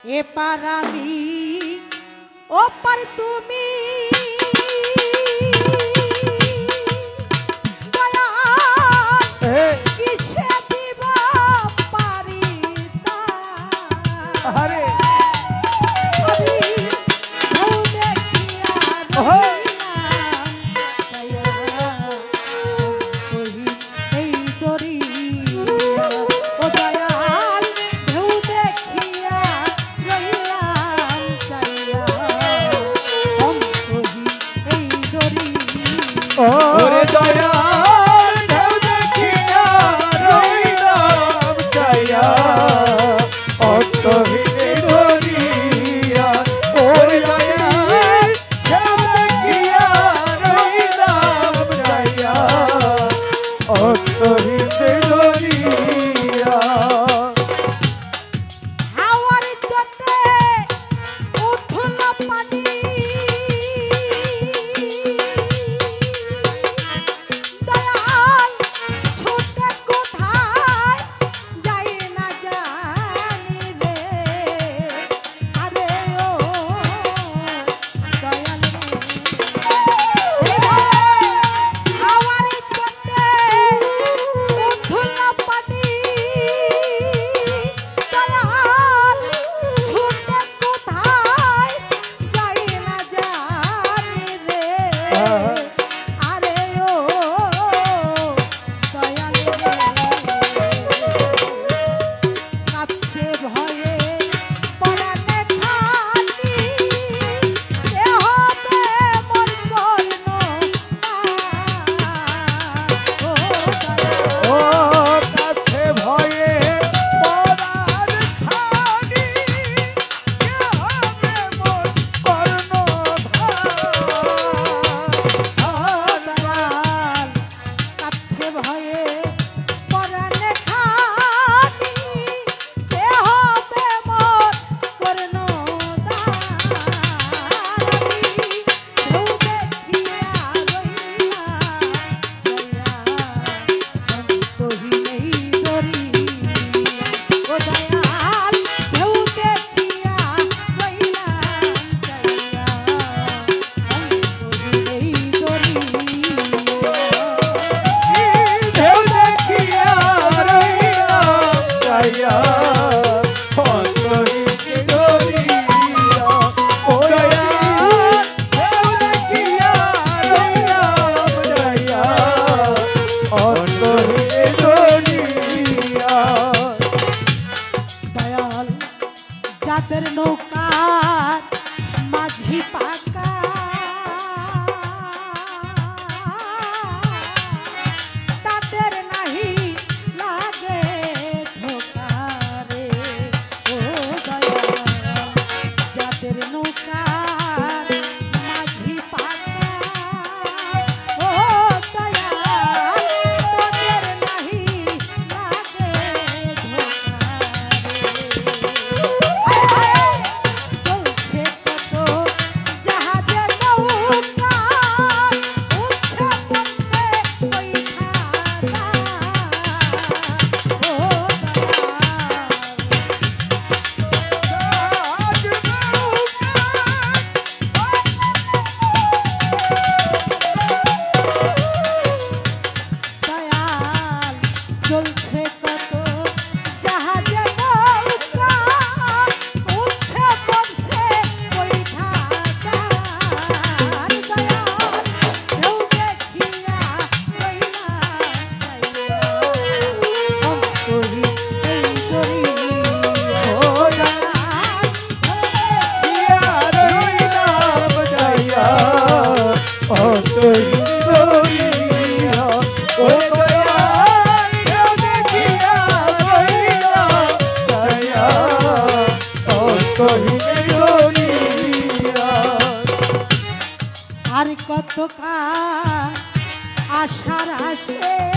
এপার আমি ওপার তুমি কিসে দিবা পারি আরে আমি ঢেউ দেখিয়া এই দরিয়া ও দয়াল ঢেউ দেখিয়া রইলাম চাইয়া অন্তহীন এই দরিয়া ওরে দয়াল ঢেউ দেখিয়া রইলাম চাইয়া অন্তহীন দরিয়া ওরে দয়াল ঢেউ দেখিয়া রইলাম চাইয়া অন্তহীন দরিয়া হাওয়ার চটে উঠল পানি দয়াল ছুটে কোথায় যাই না জানি রে আরে ও দয়াল রে হাওয়ার চটে উঠল পানি দয়াল ছুটে কোথায় যাই না জানি রে আরে ও দয়াল রে কাঁপছে ভয়ে পরাণে খানি এ হবে মোর কর্ণ ও দয়াল ও কাছে ভয়ে পরার খানি কে হবে মোর কর্ণধার দয়াল কাঁপছে ভয়ে পরাণে খানি কে হবে মোর কর্ণধার ঢেউ দেখিয়া রইলাম জয়া অন্তহীন এই দরিয়া ও দয়াল ঢেউ দেখিয়া রইলাম জয়া অন্তহীন এই দরিয়া ঢেউ দেখিয়া রইলাম চাইয়া অন্তহীন দরিয়া ও দয়াল ঢেউ দেখিয়া রইলাম চাইয়া অন্তহীন দরিয়া দয়াল যাদের নৌকার মাঝি পাকা তাদের নাহি লাগে ধোকারে ও দয়াল যাদের নৌকার মাঝি পাকা ও দয়াল তাদের নাহি লাগে ধোকারে চলছে কত জাহাজের নৌকা উঠছে পড়ছে ওই খাতা ও দয়াল চলছে কত জাহাজের নৌকা উঠছে পড়ছে ওই ঢাকার দয়াল ঢেউ দেখিয়া রইলাম চাইয়া অন্তহীন এই দরিয়া ও দয়াল দেখিয়া রইলাম চাইয়া অন্তহীন দরিয়া ও দয়াল ঢেউ দেখিয়া রইলাম চাইয়া অন্তহীন দরিয়া আর কত কাল আশার আসে